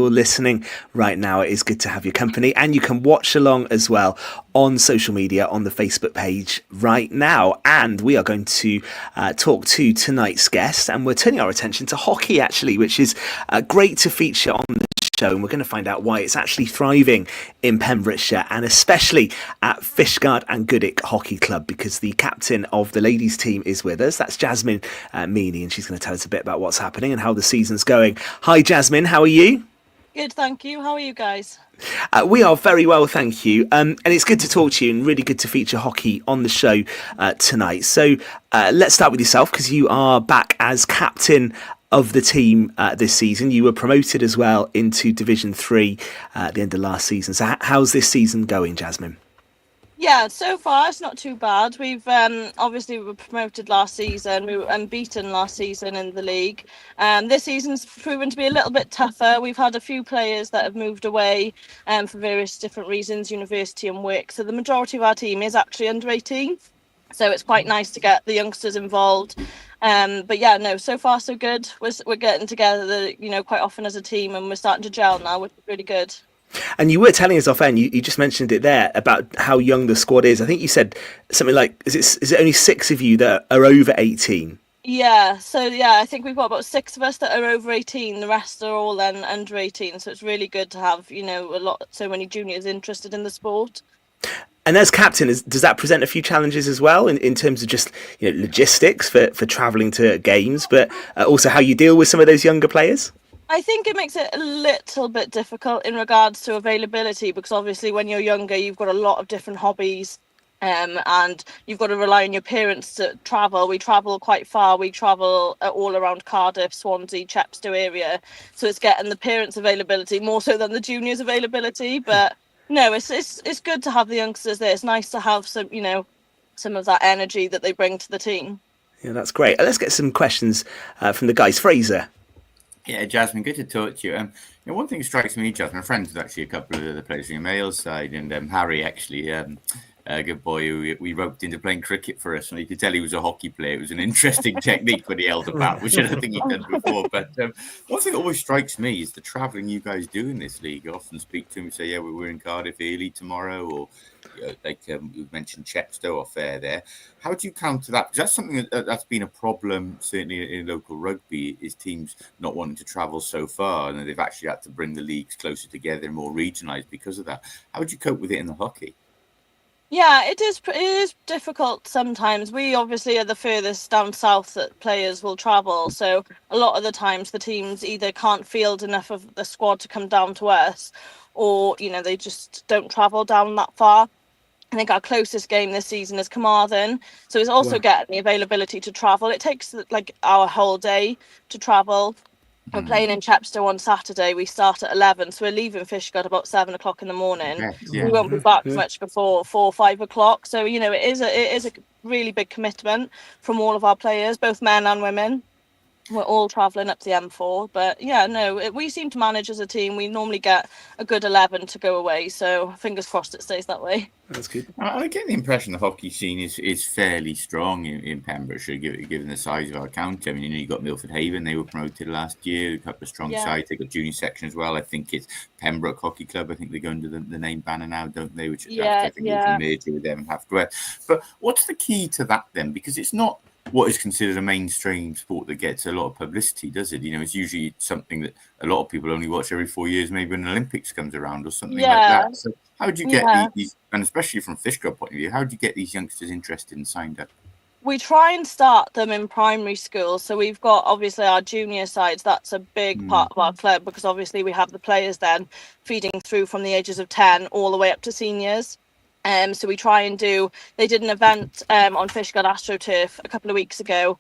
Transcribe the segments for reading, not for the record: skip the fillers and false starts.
you're listening right now, it is good to have your company, and you can watch along as well on social media on the Facebook page right now. And we are going to talk to tonight's guest, and we're turning our attention to hockey actually, which is great to feature on the show, and we're going to find out why it's actually thriving in Pembrokeshire, and especially at Fishguard and Goodwick Hockey Club, because the captain of the ladies team is with us. That's Jasmine Meany, and she's going to tell us a bit about what's happening and how the season's going. Hi Jasmine, how are you? Good, thank you. How are you guys? We are very well, thank you. And it's good to talk to you, and really good to feature hockey on the show tonight. So let's start with yourself, because you are back as captain of the team this season. You were promoted as well into Division 3 at the end of last season. So how's this season going, Jasmine? Yeah, so far it's not too bad. We've obviously we were promoted last season. We were unbeaten last season in the league. This season's proven to be a little bit tougher. We've had a few players that have moved away for various different reasons, university and work. So the majority of our team is actually under 18. So it's quite nice to get the youngsters involved. But yeah, no, so far so good. We're getting together, quite often as a team, and we're starting to gel now, which is really good. And you were telling us off air, and you just mentioned it there about how young the squad is. I think you said something like, is it only 6 of you that are over 18? Yeah, so I think we've got about 6 of us that are over 18. The rest are all then under 18. So it's really good to have, so many juniors interested in the sport. And as captain, does that present a few challenges as well in terms of just logistics for travelling to games, but also how you deal with some of those younger players? I think it makes it a little bit difficult in regards to availability, because obviously when you're younger, you've got a lot of different hobbies, and you've got to rely on your parents to travel. We travel quite far. We travel all around Cardiff, Swansea, Chepstow area. So it's getting the parents' availability more so than the juniors' availability. But no, it's good to have the youngsters there. It's nice to have some of that energy that they bring to the team. Yeah, that's great. Let's get some questions from the guys. Fraser. Yeah, Jasmine, good to talk to you. One thing that strikes me, Jasmine, friends with actually a couple of the players on your male side, and Harry actually, a good boy who we roped into playing cricket for us, and you could tell he was a hockey player. It was an interesting technique when he held a bat, which I don't think he'd done before. But one thing that always strikes me is the travelling you guys do in this league. I often speak to him and say, yeah, we're in Cardiff early tomorrow, or you mentioned Chepstow off there. How do you counter that? Because that's something that's been a problem, certainly in local rugby, is teams not wanting to travel so far, and they've actually had to bring the leagues closer together and more regionalised because of that. How would you cope with it in the hockey? Yeah, it is difficult sometimes. We obviously are the furthest down south that players will travel. So a lot of the times the teams either can't field enough of the squad to come down to us, or, they just don't travel down that far. I think our closest game this season is Carmarthen. So it's also getting the availability to travel. It takes our whole day to travel. We're playing in Chepstow on Saturday. We start at 11, so we're leaving Fishguard about 7 o'clock in the morning. Yeah. We won't be back much before 4 or 5 o'clock. So it is a really big commitment from all of our players, both men and women. We're all travelling up the M4, but we seem to manage as a team. We normally get a good 11 to go away, so fingers crossed it stays that way. That's good. I get the impression the hockey scene is fairly strong in Pembrokeshire, given the size of our county. I mean, you got Milford Haven, they were promoted last year, a couple of strong sides. They got junior section as well. I think it's Pembroke Hockey Club. I think they go under the name banner now, don't they? Which I think is a merger with them and have to. But what's the key to that then? Because it's not what is considered a mainstream sport that gets a lot of publicity, does it? It's usually something that a lot of people only watch every 4 years, maybe when the Olympics comes around or something like that. So how do you get these, and especially from Fishguard point of view, how do you get these youngsters interested and signed up? We try and start them in primary school. So we've got obviously our junior sides. That's a big part of our club, because obviously we have the players then feeding through from the ages of 10 all the way up to seniors. So we try and they did an event on Fishguard AstroTurf a couple of weeks ago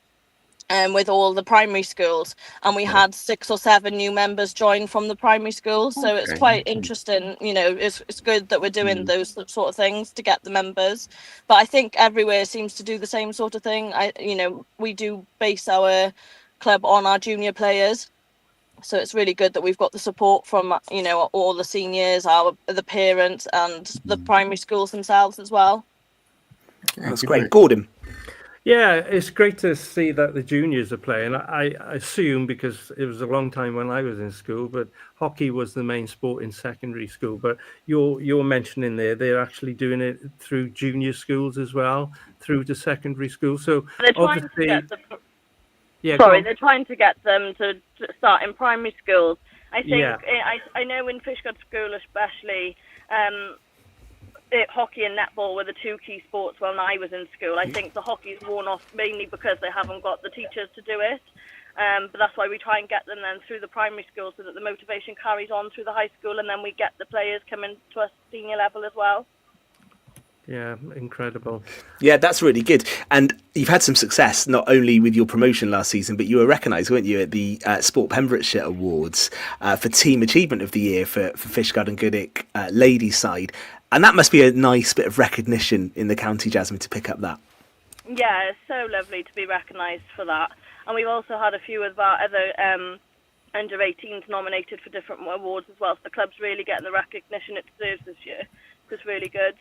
with all the primary schools, and we had 6 or 7 new members join from the primary schools. So it's quite interesting. It's good that we're doing those sort of things to get the members. But I think everywhere seems to do the same sort of thing. We do base our club on our junior players. So it's really good that we've got the support from, all the seniors, the parents, and the primary schools themselves as well. That's great. Gordon. Yeah, it's great to see that the juniors are playing. I assume, because it was a long time when I was in school, but hockey was the main sport in secondary school. But you're mentioning there they're actually doing it through junior schools as well, through to secondary school. So They're trying obviously, to get yeah. they're trying to get them to start in primary schools. I think Yeah. I know in Fishguard School especially, hockey and netball were the two key sports when I was in school. I think the hockey's worn off mainly because they haven't got the teachers to do it. But that's why we try and get them then through the primary school so that the motivation carries on through the high school, and then we get the players coming to us senior level as well. Yeah, incredible. Yeah, that's really good. And you've had some success, not only with your promotion last season, but you were recognised, weren't you, at the Sport Pembrokeshire Awards for Team Achievement of the Year for Fishguard and Goodwick ladies side. And that must be a nice bit of recognition in the county, Jasmine, to pick up that. Yeah, it's so lovely to be recognised for that. And we've also had a few of our other under 18s nominated for different awards as well. So the club's really getting the recognition it deserves this year. It's really good.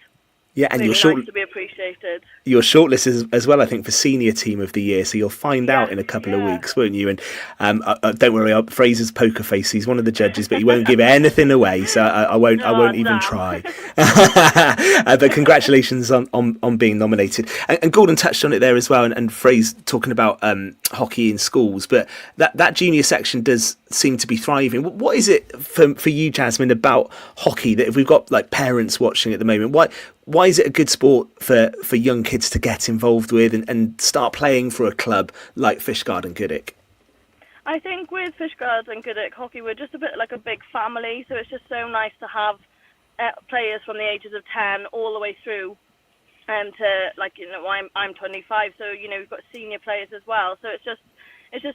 Yeah, and really your nice to be appreciated. Your shortlist is as well, I think, for Senior Team of the Year. So you'll find out in a couple of weeks, won't you? And don't worry, Fraser's poker face. He's one of the judges, but he won't give anything away. So I won't even try. But congratulations on being nominated. And Gordon touched on it there as well. And Fraser talking about hockey in schools, but that junior section does seem to be thriving. What is it for you, Jasmine, about hockey that if we've got like parents watching at the moment, why is it a good sport for young kids to get involved with and start playing for a club like Fishguard and Goodwick? I think with Fishguard and Goodwick hockey, we're just a bit like a big family, so it's just so nice to have players from the ages of 10 all the way through, and to, like, you know, I'm 25, so, you know, we've got senior players as well, so it's just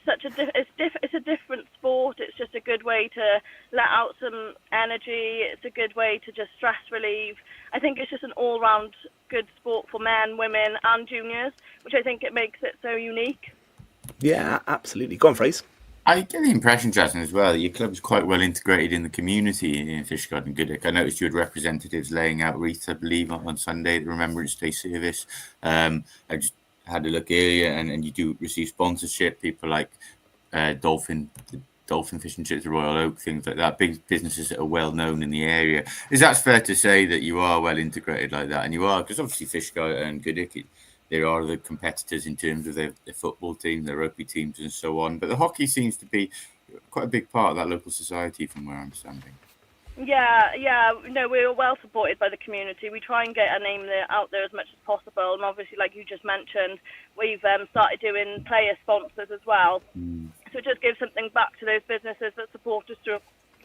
such it's a different sport. It's just a good way to let out some energy. It's a good way to just stress relieve. I think it's just an all-round good sport for men, women and juniors, which I think it makes it so unique. Yeah, absolutely. Go on, Fraser. I get the impression, Jasmine, as well, that your club's quite well integrated in the community in Fishguard and Goodwick. I noticed you had representatives laying out wreaths, I believe, on Sunday at the Remembrance Day service. I just had a look earlier, and you do receive sponsorship. People like Dolphin Fish and Chips, Royal Oak, things like that. Big businesses that are well known in the area. Is that fair to say that you are well integrated like that? And you are, because obviously Fishguard and Goodwick, there are the competitors in terms of their football team, their rugby teams, and so on. But the hockey seems to be quite a big part of that local society, from where I'm standing. Yeah. No, we're well supported by the community. We try and get our name out there as much as possible. And obviously, like you just mentioned, we've started doing player sponsors as well. So it just gives something back to those businesses that support us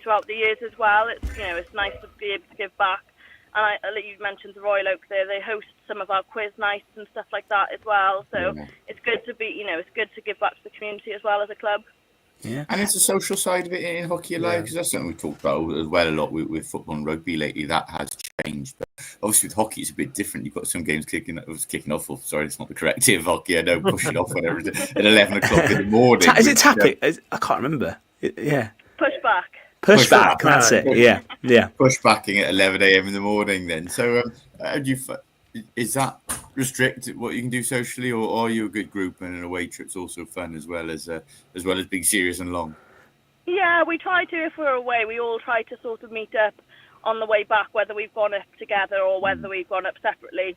throughout the years as well. It's nice to be able to give back. And you mentioned the Royal Oak there. They host some of our quiz nights and stuff like that as well. So it's good to it's good to give back to the community as well as a club. Yeah, and it's the social side of it in hockey alive, because that's something we've talked about as well a lot with football and rugby lately. That has changed, but obviously with hockey it's a bit different. You've got some games kicking off. Oh, sorry, it's not the correct of hockey. I know, pushing off whatever it is at 11 o'clock in the morning. Is it tapping? I can't remember. Yeah. Push back. That's it. Yeah. Push backing at 11 a.m. in the morning. Then, so is that restrict what you can do socially, or are you a good group and an away trip's also fun as well as being serious and long? Yeah, we try to. If we're away, we all try to sort of meet up on the way back, whether we've gone up together or whether we've gone up separately.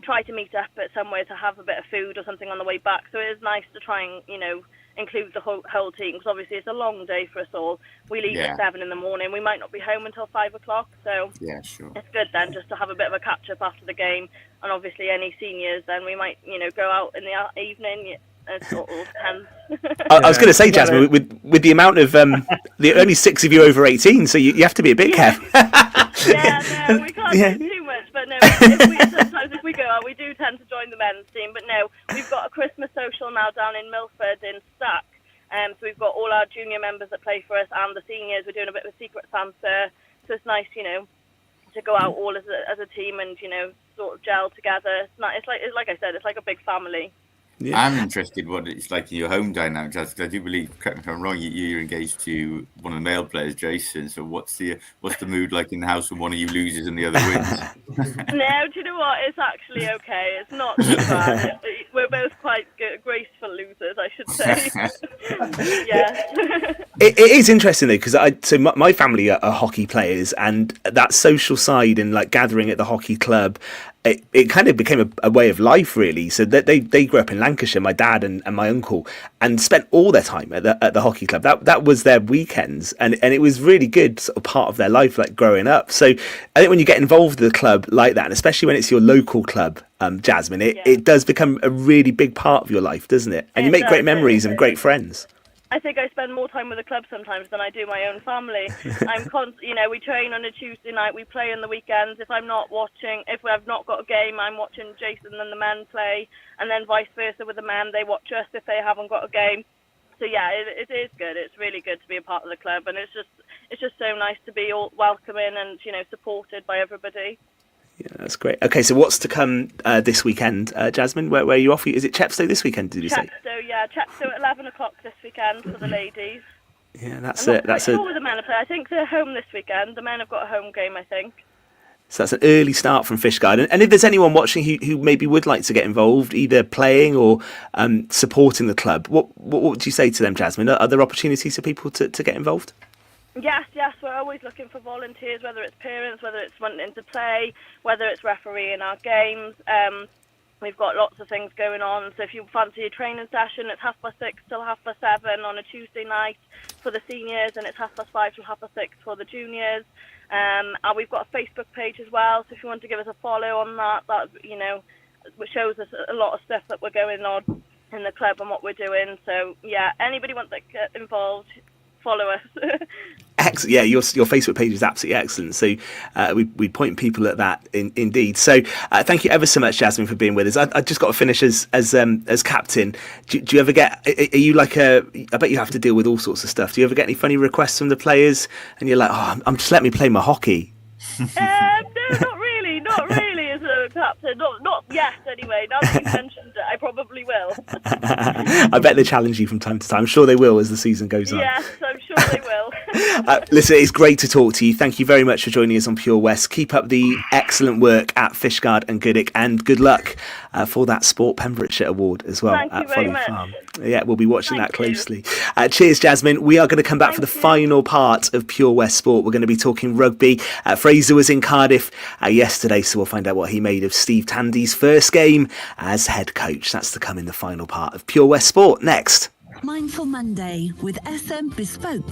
Try to meet up at somewhere to have a bit of food or something on the way back. So it is nice to try and include the whole team, because obviously it's a long day for us all. We leave at 7 in the morning. We might not be home until 5 o'clock, so sure. It's good then just to have a bit of a catch up after the game. And obviously any seniors, then we might go out in the evening. It all depends. I was going to say, Jasmine, with the amount of the only 6 of you over 18, so you have to be a bit careful. No, we can't do too much, but no, sometimes if we go out, we do tend to join the men's team. But no, we've got a Christmas social now down in Milford in Stack. So we've got all our junior members that play for us and the seniors. We're doing a bit of a secret Santa, so it's nice, to go out all as a team and sort of gel together. It's like I said, it's like a big family. Yeah. I'm interested what it's like in your home dynamic, because I do believe, correct me if I'm wrong, you're engaged to one of the male players, Jason. So what's the mood like in the house when one of you loses and the other wins? No, do you know what? It's actually okay. It's not too bad. we're both quite graceful losers, I should say. Yeah. It is interesting though, because my family are hockey players, and that social side and like gathering at the hockey club, it kind of became a way of life, really. So that they grew up in Lancashire, my dad and my uncle, and spent all their time at the hockey club. That was their weekends, and it was really good sort of part of their life, like growing up. So I think when you get involved with a club like that, and especially when it's your local club, Jasmine, it does become a really big part of your life, doesn't it? And you make great memories and great friends. I think I spend more time with the club sometimes than I do my own family. We train on a Tuesday night, we play on the weekends. If I've not got a game, I'm watching Jason and the men play, and then vice versa with the men, they watch us if they haven't got a game. So yeah, it is good. It's really good to be a part of the club, and it's just so nice to be all welcoming and supported by everybody. Yeah, that's great. Okay, so what's to come this weekend, Jasmine? Where are you off? Is it Chepstow this weekend, did you say? Chepstow at 11 o'clock this weekend for the ladies. Yeah, that's I'm it. not sure with the men. I think they're home this weekend. The men have got a home game, I think. So that's an early start from Fishguard. And if there's anyone watching who maybe would like to get involved, either playing or supporting the club, what would you say to them, Jasmine? Are there opportunities for people to get involved? Yes, we're always looking for volunteers, whether it's parents, whether it's wanting to play, whether it's refereeing our games. We've got lots of things going on, so if you fancy a training session, it's 6:30 till 7:30 on a Tuesday night for the seniors, and it's 5:30 till 6:30 for the juniors. And we've got a Facebook page as well, so if you want to give us a follow on that which shows us a lot of stuff that we're going on in the club and what we're doing. So yeah, anybody wants to get involved, follow us. Excellent. Yeah, your Facebook page is absolutely excellent. So we point people at that indeed. So thank you ever so much, Jasmine, for being with us. I just got to finish as captain. Do you ever get? Are you like I bet you have to deal with all sorts of stuff. Do you ever get any funny requests from the players? And you're like, I'm just let me play my hockey. No, not really as a captain. Not yet, anyway. Now that you've mentioned it, I probably will. I bet they challenge you from time to time. I'm sure they will as the season goes on. Yes, I'm sure they will. Listen, it's great to talk to you. Thank you very much for joining us on Pure West. Keep up the excellent work at Fishguard and Goodwick, and good luck for that Sport Pembrokeshire Award as well. Thank you very much. Farm. Yeah, we'll be watching that closely. Cheers, Jasmine. We are going to come back for the final part of Pure West Sport. We're going to be talking rugby. Fraser was in Cardiff yesterday, so we'll find out what he made of Steve Tandy's first game as head coach. That's to come in the final part of Pure West Sport next. Mindful Monday with SM Bespoke